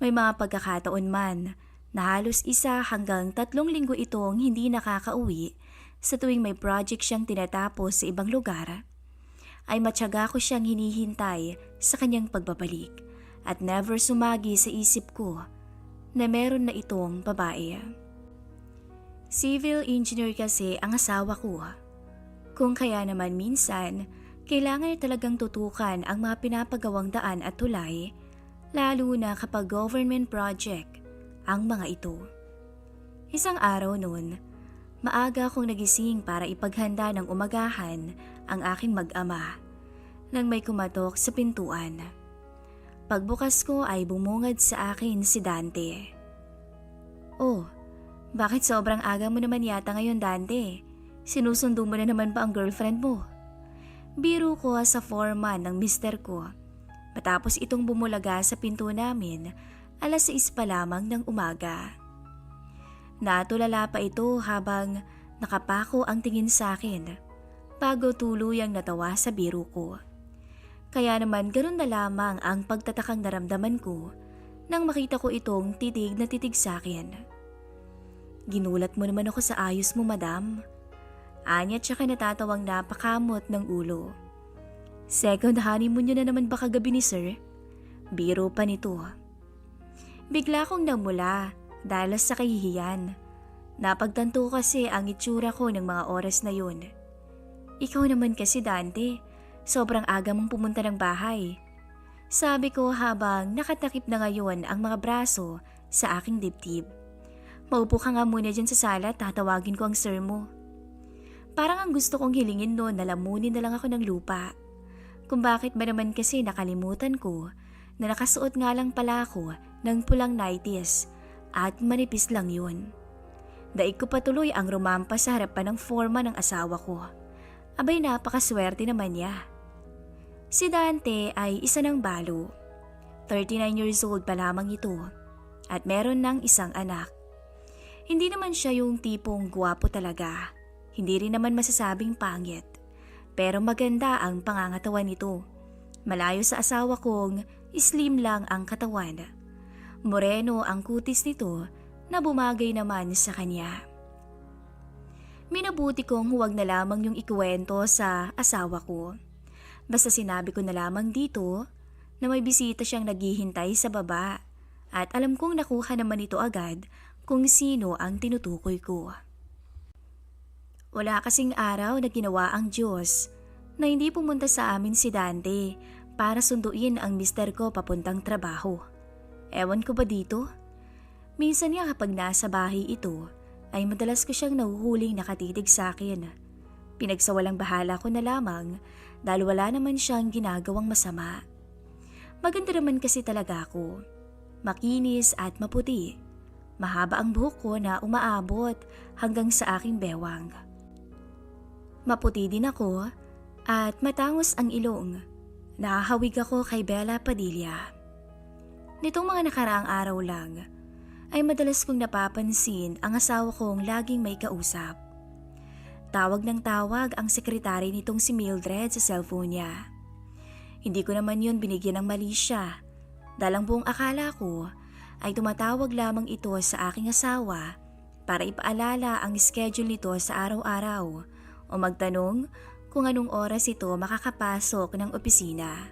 May mga pagkakataon man na halos 1 hanggang 3 linggo itong hindi nakakauwi sa tuwing may project siyang tinatapos sa ibang lugar, ay matyaga ko siyang hinihintay sa kanyang pagbabalik at never sumagi sa isip ko na meron na itong babae. Civil engineer kasi ang asawa ko. Kung kaya naman minsan, kailangan talagang tutukan ang mga pinapagawang daan at tulay, lalo na kapag government project ang mga ito. Isang araw noon, maaga akong nagising para ipaghanda ng umagahan ang aking mag-ama nang may kumatok sa pintuan. Pagbukas ko ay bumungad sa akin si Dante. "Oh, bakit sobrang aga mo naman yata ngayon, Dante? Sinusundo mo na naman ba ang girlfriend mo?" Biro ko sa foreman ng mister ko matapos itong bumulaga sa pinto namin 6:00 pa lamang ng umaga. Natulala pa ito habang nakapako ang tingin sa akin bago tuluyang natawa sa biro ko. Kaya naman ganun na lamang ang pagtatakang naramdaman ko nang makita ko itong titig na titig sa akin. "Ginulat mo naman ako sa ayos mo, madam." Anya tsaka natatawang napakamot ng ulo. "Second honeymoon nyo na naman ba kagabi ni sir?" Biro pa nito. Bigla kong namula dahil sa kahihiyan. Napagtanto kasi ang itsura ko ng mga oras na yun. "Ikaw naman kasi, Dante, sobrang aga mong pumunta ng bahay." Sabi ko habang nakatakip na ngayon ang mga braso sa aking dibdib. "Maupo ka nga muna dyan sa sala at tatawagin ko ang sir mo." Parang ang gusto kong hilingin noon na lamunin na lang ako ng lupa. Kung bakit ba naman kasi nakalimutan ko na nakasuot nga lang pala ako ng pulang nighties at manipis lang yun. Daig ko patuloy ang rumampa sa harapan ng foreman ng asawa ko. Abay, napakaswerte naman niya. Si Dante ay isa ng balo. 39 years old pa lamang ito at meron ng isang anak. Hindi naman siya yung tipong gwapo talaga. Hindi rin naman masasabing pangit. Pero maganda ang pangangatawan nito. Malayo sa asawa kong slim lang ang katawan. Moreno ang kutis nito na bumagay naman sa kanya. Minabuti kong huwag na lamang yung ikuwento sa asawa ko. Basta sinabi ko na lamang dito na may bisita siyang naghihintay sa baba at alam kong nakuha naman ito agad kung sino ang tinutukoy ko. Wala kasing araw na ginawa ang Diyos na hindi pumunta sa amin si Dante para sunduin ang mister ko papuntang trabaho. Ewan ko ba dito? Minsan nga kapag nasa bahay ito, ay madalas ko siyang nahuhuling nakatitig sa akin. Pinagsawalang bahala ko na lamang dahil wala naman siyang ginagawang masama. Maganda naman kasi talaga ako. Makinis at maputi. Mahaba ang buhok ko na umaabot hanggang sa aking bewang. Maputi din ako at matangos ang ilong. Nakahawig ako kay Bella Padilla. Nitong mga nakaraang araw lang, ay madalas kong napapansin ang asawa kong laging may kausap. Tawag ng tawag ang sekretary nitong si Mildred sa cellphone niya. Hindi ko naman yun binigyan ng mali siya. Dalang buong akala ko ay tumatawag lamang ito sa aking asawa para ipaalala ang schedule nito sa araw-araw o magtanong kung anong oras ito makakapasok ng opisina.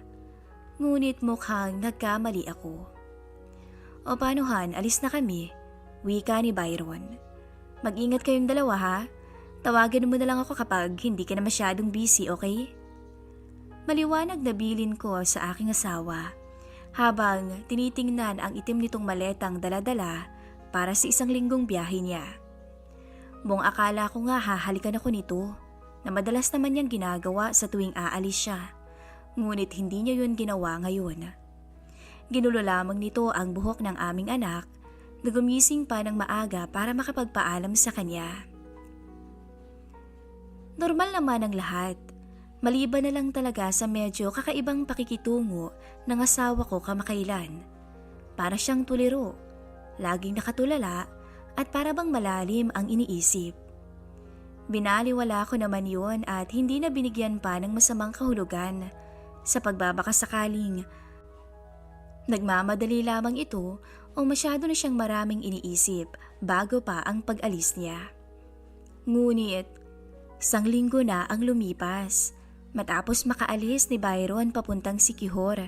Ngunit mukhang nagkamali ako. "O paano Han, alis na kami? Wika ni Byron. Mag-ingat kayong dalawa ha. Tawagan mo na lang ako kapag hindi ka na masyadong busy, okay? Maliwanag na bilin ko sa aking asawa habang tinitingnan ang itim nitong maletang dala-dala para sa 1 linggong biyahe niya. Buong akala ko nga hahalikan ako nito na madalas naman niyang ginagawa sa tuwing aalis siya. Ngunit hindi niya yun ginawa ngayon. Ginulo lamang nito ang buhok ng aming anak na gumising pa ng maaga para makapagpaalam sa kanya. Normal naman ang lahat. Maliban na lang talaga sa medyo kakaibang pakikitungo ng asawa ko kamakailan. Para siyang tuliro, laging nakatulala at para bang malalim ang iniisip. Binaliwala ko naman yun at hindi na binigyan pa ng masamang kahulugan sa pagbabakasakaling nagmamadali lamang ito o masyado na siyang maraming iniisip bago pa ang pag-alis niya. Ngunit, 1 linggo na ang lumipas. Matapos makaalis ni Byron papuntang Siquijor,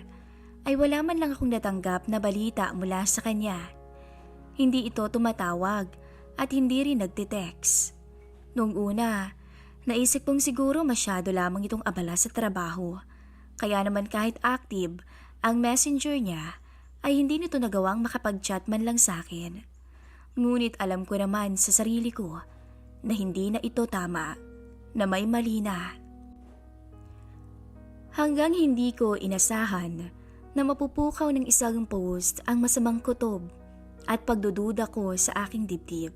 ay wala man lang akong natanggap na balita mula sa kanya. Hindi ito tumatawag at hindi rin nagtitext. Noong una, naisip kong siguro masyado lamang itong abala sa trabaho. Kaya naman kahit active ang messenger niya, ay hindi nito nagawang makapag-chat man lang sa akin. Ngunit alam ko naman sa sarili ko na hindi na ito tama, na may mali na. Hanggang hindi ko inasahan na mapupukaw ng isang post ang masamang kutob at pagdududa ko sa aking dibdib.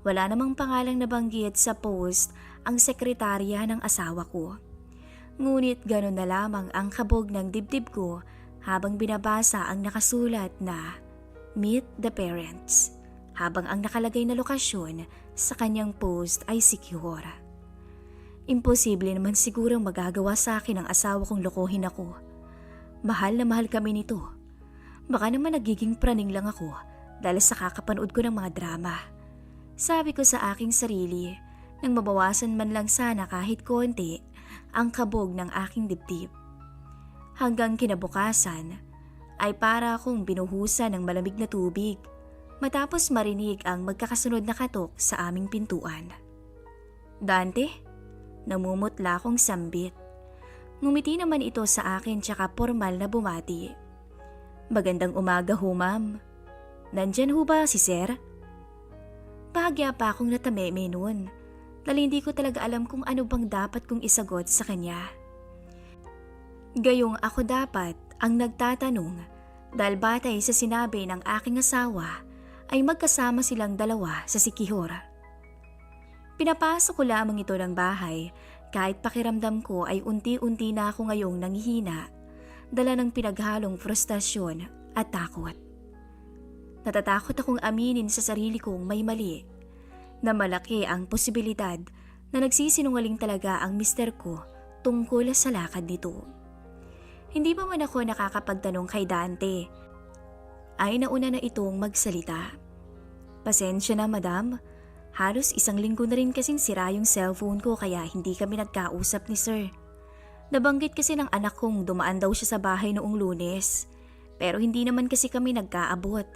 Wala namang pangalang nabanggit sa post ang sekretarya ng asawa ko. Ngunit gano'n na lamang ang kabog ng dibdib ko habang binabasa ang nakasulat na Meet the Parents, habang ang nakalagay na lokasyon sa kanyang post ay Siquijor. Imposible naman sigurong magagawa sa akin ang asawa kong lokohin ako. Mahal na mahal kami nito. Baka naman nagiging praning lang ako dahil sa kakapanood ko ng mga drama. Sabi ko sa aking sarili nang mabawasan man lang sana kahit konti ang kabog ng aking dibdib. Hanggang kinabukasan ay para akong binuhusan ng malamig na tubig matapos marinig ang magkakasunod na katok sa aming pintuan. Dante? Namumutla akong sambit. Ngumiti naman ito sa akin tsaka formal na bumati. Magandang umaga ho, ma'am. Nandyan ho ba si sir? Bahagya pa akong natameme noon dahil hindi ko talaga alam kung ano bang dapat kong isagot sa kanya. Gayong ako dapat ang nagtatanong dahil batay sa sinabi ng aking asawa ay magkasama silang dalawa sa Siquijor. Pinapasok ko lamang ito ng bahay kahit pakiramdam ko ay unti-unti na ako ngayong nanghihina dala ng pinaghalong frustrasyon at takot. Natatakot akong aminin sa sarili kong may mali na malaki ang posibilidad na nagsisinungaling talaga ang mister ko tungkol sa lakad nito. Hindi pa man ako nakakapagtanong kay Dante ay nauna na itong magsalita. Pasensya na madam. Halos 1 linggo na rin kasing sira yung cellphone ko kaya hindi kami nagkausap ni sir. Nabanggit kasi ng anak kong dumaan daw siya sa bahay noong Lunes. Pero hindi naman kasi kami nagkaabot.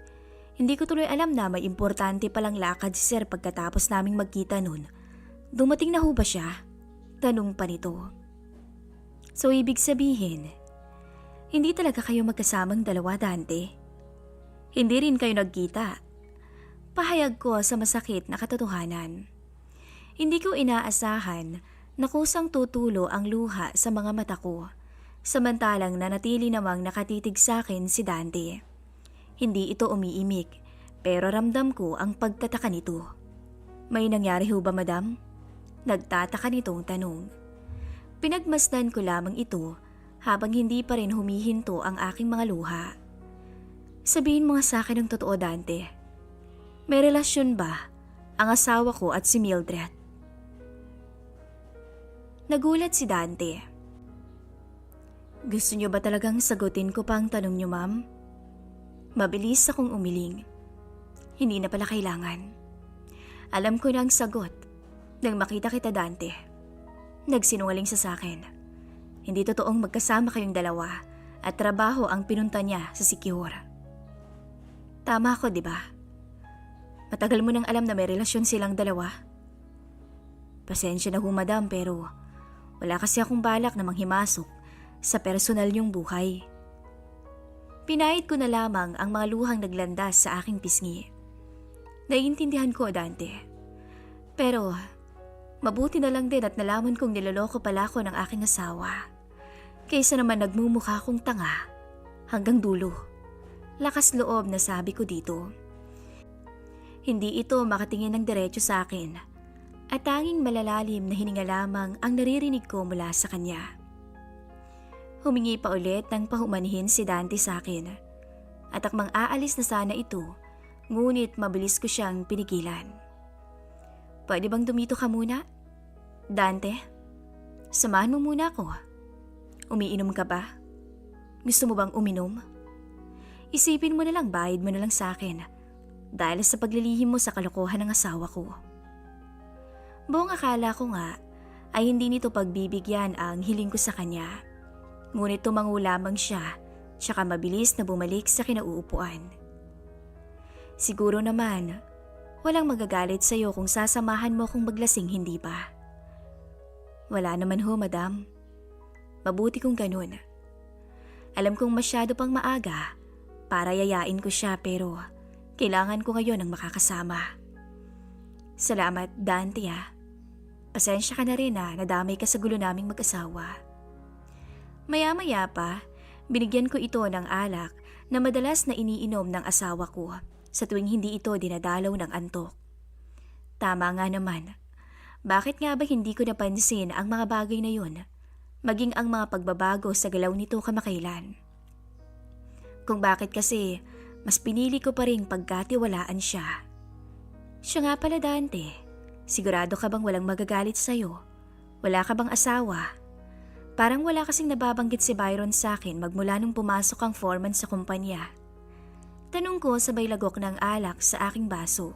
Hindi ko tuloy alam na may importante palang lakad si sir pagkatapos naming magkita nun. Dumating na ho ba siya? Tanong pa nito. So ibig sabihin, hindi talaga kayo magkasamang dalawa, Dante? Hindi rin kayo nagkita? Pahayag ko sa masakit na katotohanan. Hindi ko inaasahan na kusang tutulo ang luha sa mga mata ko, samantalang nanatili namang nakatitig sa akin si Dante. Hindi ito umiimik, pero ramdam ko ang pagtataka nito. May nangyari ho ba, madam? Nagtataka nitong tanong. Pinagmasdan ko lamang ito habang hindi pa rin humihinto ang aking mga luha. Sabihin mo nga sa akin ang totoo, Dante. May relasyon ba ang asawa ko at si Mildred? Nagulat si Dante. Gusto niyo ba talagang sagutin ko pa ang tanong niyo, ma'am? Mabilis akong umiling. Hindi na pala kailangan. Alam ko na ang sagot nang makita kita, Dante. Nagsinungaling siya sa akin. Hindi totoong magkasama kayong dalawa at trabaho ang pinunta niya sa Siquijor. Tama ako, di ba? Matagal mo nang alam na may relasyon silang dalawa. Pasensya na ho madam pero wala kasi akong balak na manghimasok sa personal niyong buhay. Pinahid ko na lamang ang mga luhang naglandas sa aking pisngi. Naiintindihan ko, Dante. Pero mabuti na lang din at nalaman kong niloloko pala ako ng aking asawa. Kaysa naman nagmumukha akong tanga hanggang dulo. Lakas loob na sabi ko dito. Hindi ito makatingin ng diretso sa akin at tanging malalalim na hininga lamang ang naririnig ko mula sa kanya. Humingi pa ulit ng pahumanhin si Dante sa akin at akmang aalis na sana ito, ngunit mabilis ko siyang pinigilan. Pwede bang dumito ka muna? Dante, samahan mo muna ako. Umiinom ka ba? Gusto mo bang uminom? Isipin mo na lang, bayad mo na lang sa akin dahil sa paglilihim mo sa kalokohan ng asawa ko. Buong akala ko nga ay hindi nito pagbibigyan ang hiling ko sa kanya. Ngunit tumango lamang siya tsaka mabilis na bumalik sa kinauupuan. Siguro naman, walang magagalit sa'yo kung sasamahan mo kung maglasing, hindi ba? Wala naman ho, madam. Mabuti kung ganun. Alam kong masyado pang maaga para yayain ko siya pero kailangan ko ngayon ng makakasama. Salamat, Dante ah. Pasensya ka na rin nadamay ka sa gulo naming mag-asawa. Maya-maya pa, binigyan ko ito ng alak na madalas na iniinom ng asawa ko sa tuwing hindi ito dinadalaw ng antok. Tama nga naman. Bakit nga ba hindi ko napansin ang mga bagay na yun? Maging ang mga pagbabago sa galaw nito kamakailan. Kung bakit kasi, mas pinili ko pa rin pagkatiwalaan siya. Siya nga pala, Dante. Sigurado ka bang walang magagalit sa'yo? Wala ka bang asawa? Parang wala kasing nababanggit si Byron sa akin magmula nung pumasok ang foreman sa kumpanya. Tanong ko sabay lagok ng alak sa aking baso.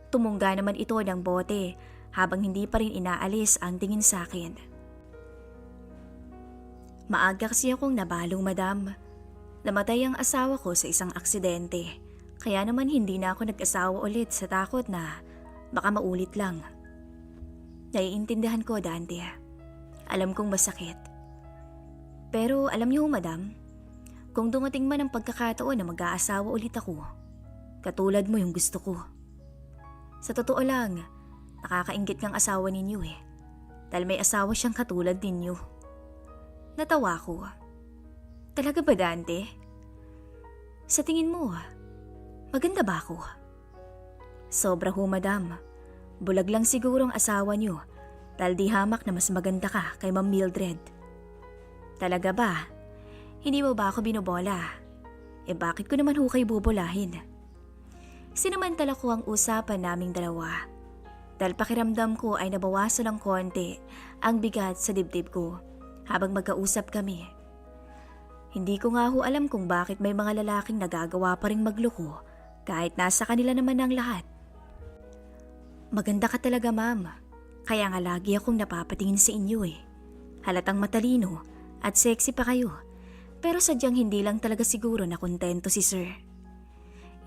Tumungga naman ito ng bote habang hindi pa rin inaalis ang tingin sa akin. Maaga kasi akong nabalong, madam. Namatay ang asawa ko sa isang aksidente, kaya naman hindi na ako nag-asawa ulit sa takot na baka maulit lang. Naiintindihan ko, Dante. Alam kong masakit. Pero alam niyo, madam, kung dumating man ang pagkakataon na mag-aasawa ulit ako, katulad mo yung gusto ko. Sa totoo lang, nakakainggit ng asawa ninyo eh, dahil may asawa siyang katulad ninyo. Natawa ko. Talaga ba, Dante? Sa tingin mo, maganda ba ako? Sobra ho, madam. Bulag lang siguro ang asawa niyo dahil di hamak na mas maganda ka kay Ma'am Mildred. Talaga ba? Hindi mo ba ako binobola? Bakit ko naman ho kayo bubolahin? Sinamantala ko ang usapan naming dalawa dahil pakiramdam ko ay nabawasan ng konti ang bigat sa dibdib ko habang magkausap kami. Hindi ko nga ho alam kung bakit may mga lalaking nagagawa pa ring magloko kahit nasa kanila naman ang lahat. Maganda ka talaga, ma'am. Kaya nga lagi akong napapatingin sa inyo eh. Halatang matalino at sexy pa kayo. Pero sadyang hindi lang talaga siguro na kontento si sir.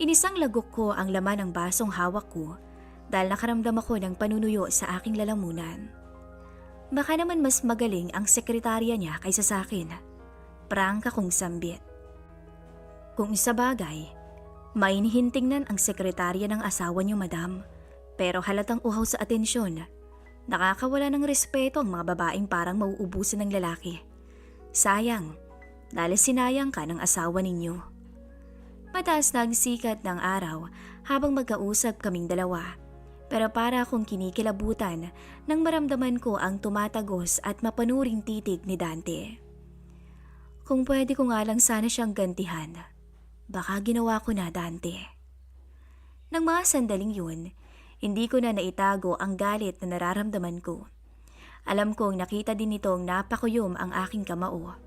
Inisang lagok ko ang laman ng basong hawak ko dahil nakaramdam ako ng panunuyo sa aking lalamunan. Baka naman mas magaling ang sekretarya niya kaysa sa akin. Prangka kong sambit. Kung isa bagay, mainihintingnan ang sekretarya ng asawa niyo, madam. Pero halatang uhaw sa atensyon. Nakakawala ng respeto ang mga babaeng parang mauubusan ng lalaki. Sayang, dahil sinayang ka ng asawa ninyo. Mataas na ang sikat ng araw habang magkausap kaming dalawa. Pero para akong kinikilabutan nang maramdaman ko ang tumatagos at mapanuring titig ni Dante. Kung pwede ko nga lang sana siyang gantihan, baka ginawa ko na, Dante. Nang mga sandaling yun, hindi ko na naitago ang galit na nararamdaman ko. Alam kong nakita din nitong napakuyom ang aking kamao.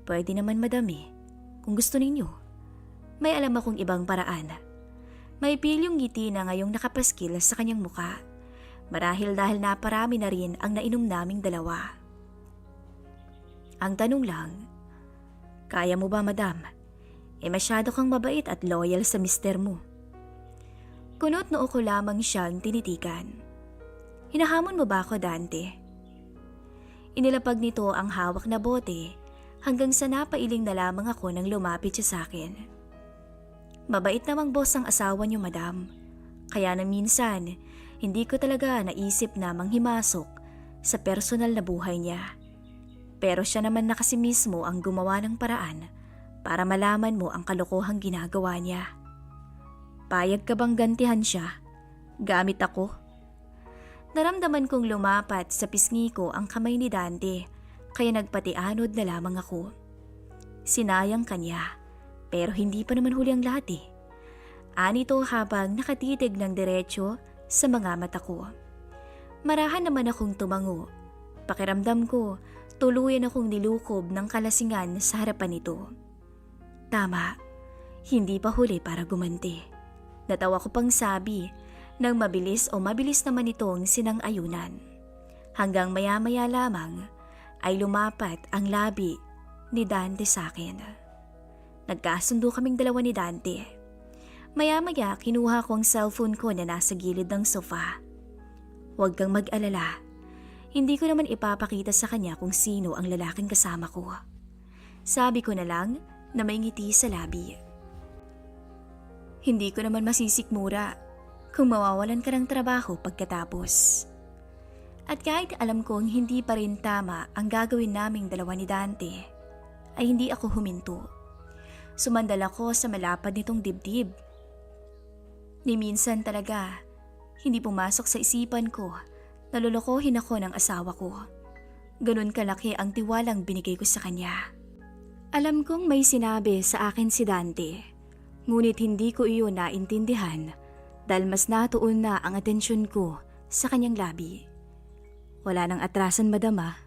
Pwede naman, madami, kung gusto ninyo. May alam akong ibang paraan. May pilyong ngiti na ngayong nakapaskil sa kanyang muka. Marahil dahil naparami na rin ang nainom naming dalawa. Ang tanong lang, kaya mo ba, madam? Masyado kang mabait at loyal sa mister mo. Kunot noo ko lamang siyang tinitigan. Hinahamon mo ba ako, Dante? Inilapag nito ang hawak na bote hanggang sa napailing na lamang ako nang lumapit siya sa akin. Mabait namang boss ang asawa niyo, madam. Kaya na minsan, hindi ko talaga naisip na manghimasok sa personal na buhay niya. Pero siya naman na kasi mismo ang gumawa ng paraan para malaman mo ang kalokohang ginagawa niya. Payag ka bang gantihan siya? Gamit ako? Naramdaman kong lumapat sa pisngi ko ang kamay ni Dante, kaya nagpatianod na lamang ako. Sinayang kanya, pero hindi pa naman huli ang lahat eh. Anito habang nakatitig ng diretsyo sa mga mata ko. Marahan naman akong tumango. Pakiramdam ko, tuluyan akong nilukob ng kalasingan sa harapan nito. Tama, hindi pa huli para gumanti. Natawa ko pang sabi nang mabilis naman itong sinang-ayunan. Hanggang maya-maya lamang ay lumapat ang labi ni Dante sa akin. Nagkasundo kaming dalawa ni Dante. Maya-maya kinuha ko ang cellphone ko na nasa gilid ng sofa. Huwag kang mag-alala. Hindi ko naman ipapakita sa kanya kung sino ang lalaking kasama ko. Sabi ko na lang na may ngiti sa labi. Hindi ko naman masisikmura kung mawawalan ka ng trabaho pagkatapos. At kahit alam kong hindi pa rin tama ang gagawin naming dalawa ni Dante, ay hindi ako huminto. Sumandal ako sa malapad nitong dibdib. Ni minsan talaga, hindi pumasok sa isipan ko na lolokohin ako ng asawa ko. Ganun kalaki ang tiwalang binigay ko sa kanya. Alam kong may sinabi sa akin si Dante, ngunit hindi ko iyon naintindihan dahil mas natuon na ang atensyon ko sa kanyang labi. Wala nang atrasan, madam ah.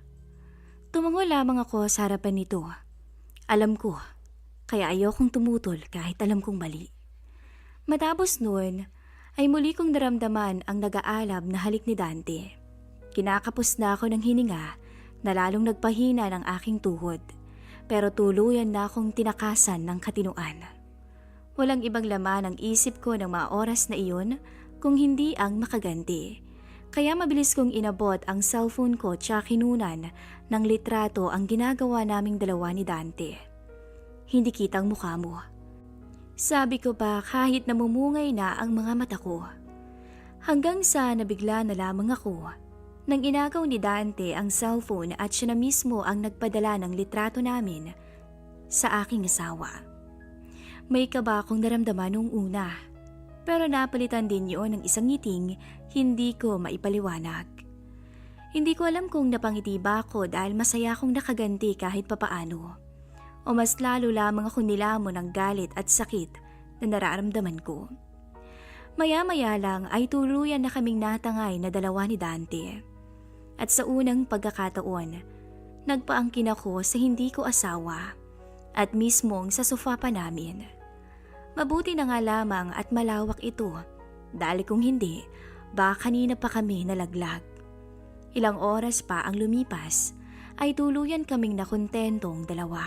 Tumango lamang ako sa harapan nito. Alam ko, kaya ayokong tumutol kahit alam kong mali. Matapos noon, ay muli kong naramdaman ang nag-aalab na halik ni Dante. Kinakapos na ako ng hininga na lalong nagpahina ng aking tuhod, pero tuluyan na akong tinakasan ng katinuan. Walang ibang laman ang isip ko ng mga oras na iyon kung hindi ang makaganti. Kaya mabilis kong inabot ang cellphone ko tsaka kinunan ng litrato ang ginagawa naming dalawa ni Dante. Hindi kitang mukha mo. Sabi ko pa kahit namumungay na ang mga mata ko. Hanggang sa nabigla na lamang ako nang inagaw ni Dante ang cellphone at siya na mismo ang nagpadala ng litrato namin sa aking asawa. May kaba akong naramdaman nung una, pero napalitan din yun ng isang ngiting hindi ko maipaliwanag. Hindi ko alam kung napangiti ba ako dahil masaya akong nakaganti kahit papaano, o mas lalo lamang ako nilamon ng galit at sakit na nararamdaman ko. Maya-maya lang ay tuluyan na kaming natangay na dalawa ni Dante. At sa unang pagkakataon, nagpaangkin ako sa hindi ko asawa at mismong sa sofa pa namin. Mabuti na nga lamang at malawak ito dahil kung hindi, baka kanina pa kami nalaglag. Ilang oras pa ang lumipas ay tuluyan kaming nakontentong dalawa.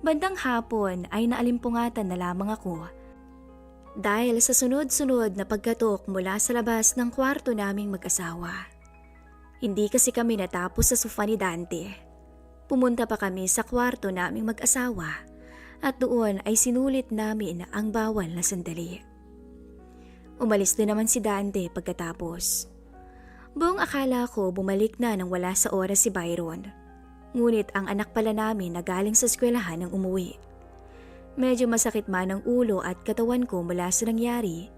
Bandang hapon ay naalimpungatan na lamang ako dahil sa sunod-sunod na pagkatok mula sa labas ng kwarto naming mag-asawa. Hindi kasi kami natapos sa sofa ni Dante. Pumunta pa kami sa kwarto naming mag-asawa at doon ay sinulit namin ang bawal na sandali. Umalis din naman si Dante pagkatapos. Buong akala ko bumalik na nang wala sa oras si Byron. Ngunit ang anak pala namin na galing sa eskwelahan ang umuwi. Medyo masakit man ang ulo at katawan ko mula sa nangyari.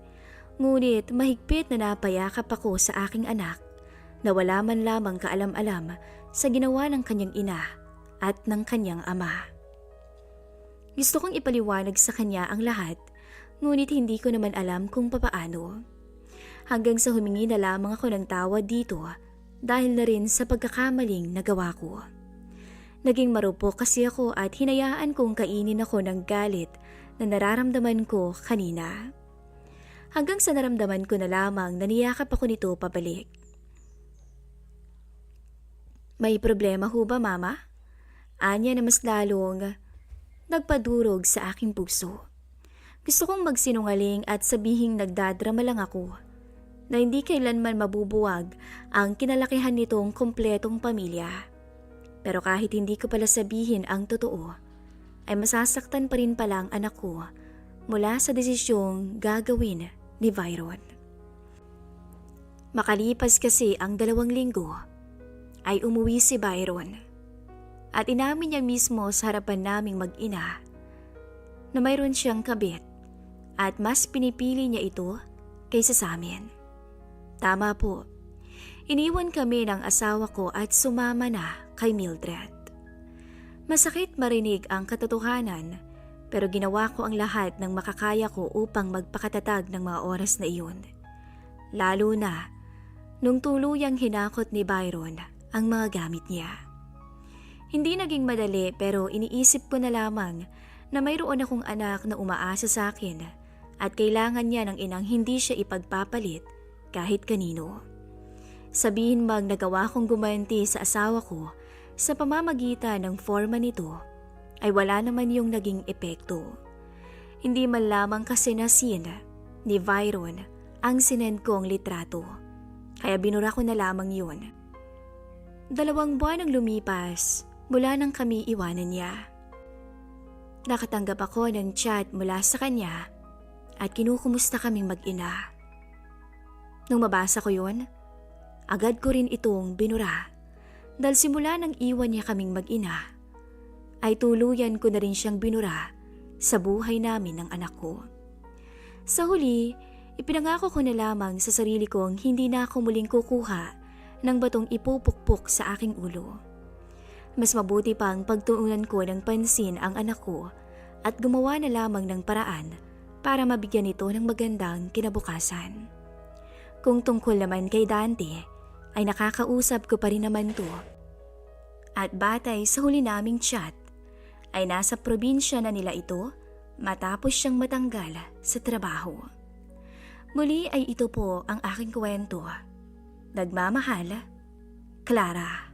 Ngunit mahigpit na napayakap ako sa aking anak na wala man lamang kaalam-alam sa ginawa ng kanyang ina at ng kanyang ama. Gusto kong ipaliwanag sa kanya ang lahat, ngunit hindi ko naman alam kung papaano. Hanggang sa humingi na lamang ako ng tawad dito dahil na rin sa pagkakamaling nagawa ko. Naging marupok kasi ako at hinayaan kong kainin ako ng galit na nararamdaman ko kanina. Hanggang sa naramdaman ko na lamang na niyakap ako nito pabalik. May problema ho ba, Mama? Anya na mas lalong nagpadurog sa aking puso. Gusto kong magsinungaling at sabihing nagdadrama lang ako na hindi kailanman mabubuwag ang kinalakihan nitong kumpletong pamilya. Pero kahit hindi ko pala sabihin ang totoo, ay masasaktan pa rin pala ang anak ko mula sa desisyong gagawin ni Byron. Makalipas kasi ang 2 linggo, ay umuwi si Byron at inamin niya mismo sa harapan naming mag-ina na mayroon siyang kabit at mas pinipili niya ito kaysa sa amin. Tama po, iniwan kami ng asawa ko at sumama na kay Mildred. Masakit marinig ang katotohanan pero ginawa ko ang lahat ng makakaya ko upang magpakatatag ng mga oras na iyon. Lalo na nung tuluyang hinakot ni Byron ang mga gamit niya. Hindi naging madali pero iniisip ko na lamang na mayroon akong anak na umaasa sa akin at kailangan niya ng inang hindi siya ipagpapalit kahit kanino. Sabihin mang nagawa kong gumanti sa asawa ko sa pamamagitan ng forma nito ay wala naman yung naging epekto. Hindi man lamang kasi nasin ni Byron ang sinend kong litrato kaya binura ko na lamang yun. 2 buwan ang lumipas mula nang kami iwanan niya. Nakatanggap ako ng chat mula sa kanya at kinukumusta kaming mag-ina. Nung mabasa ko yun, agad ko rin itong binura dahil simula nang iwan niya kaming mag-ina, ay tuluyan ko na rin siyang binura sa buhay namin ng anak ko. Sa huli, ipinangako ko na lamang sa sarili kong hindi na ako muling kukuha ng batong ipupukpok sa aking ulo. Mas mabuti pang pagtuunan ko ng pansin ang anak ko at gumawa na lamang ng paraan para mabigyan ito ng magandang kinabukasan. Kung tungkol naman kay Dante, ay nakakausap ko pa rin naman to. At batay sa huli naming chat, ay nasa probinsya na nila ito matapos siyang matanggal sa trabaho. Muli ay ito po ang aking kwento. Nagmamahal, Clara.